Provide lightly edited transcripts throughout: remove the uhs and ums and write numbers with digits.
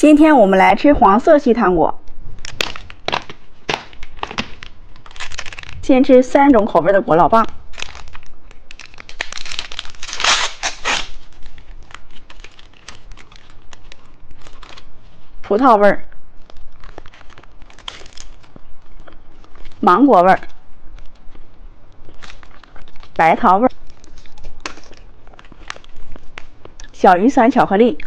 今天我们来吃黄色系糖果。先吃3种口味的果老棒。葡萄味儿、芒果味儿、白桃味儿、小雨伞巧克力。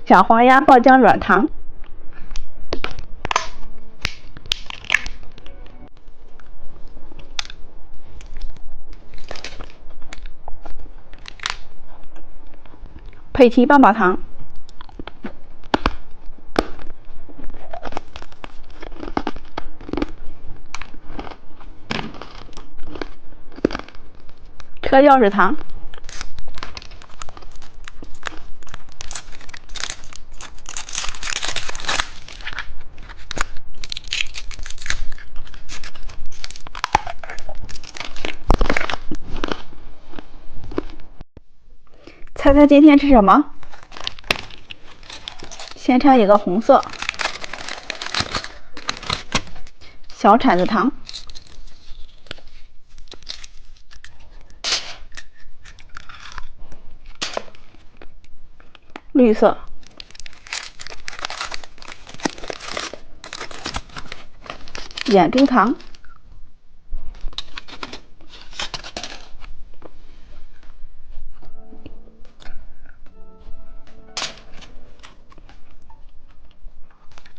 小黄鸭爆浆软糖，佩奇棒棒糖，车钥匙糖，猜猜今天吃什么？先拆一个红色小铲子糖，绿色眼珠糖，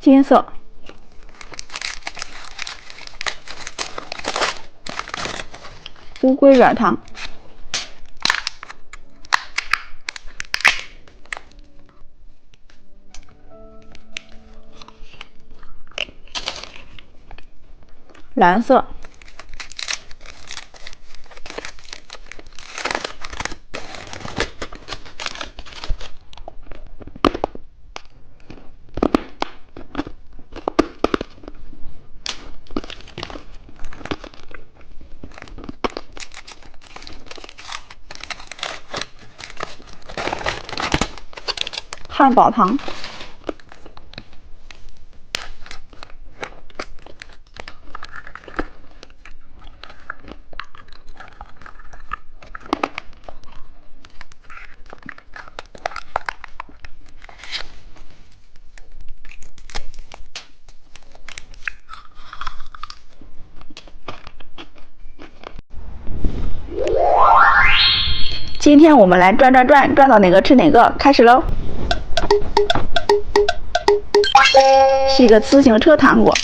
金色乌龟软糖，蓝色汉堡糖，今天我们来转到哪个吃哪个，开始喽！是一个自行车糖果，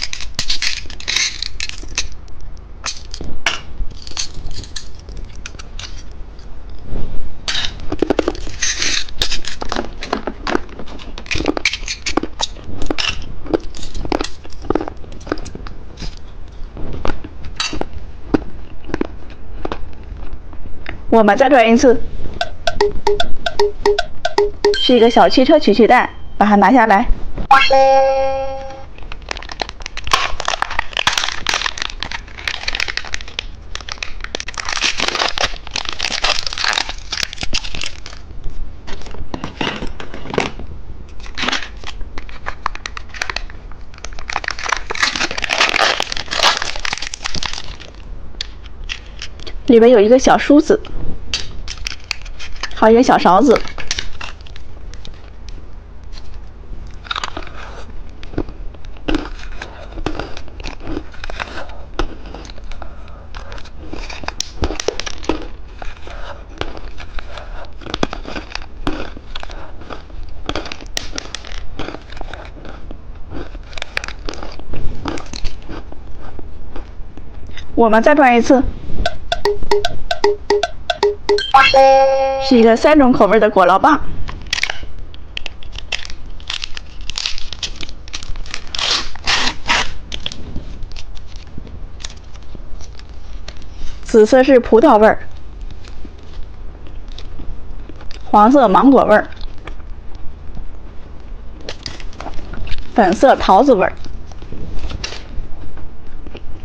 我们再转一次，是一个小汽车取气袋，把它拿下来。里面有一个小梳子，还有一个小勺子。我们再转一次，是一个3种口味的果老棒，紫色是葡萄味儿，黄色芒果味儿，粉色桃子味儿。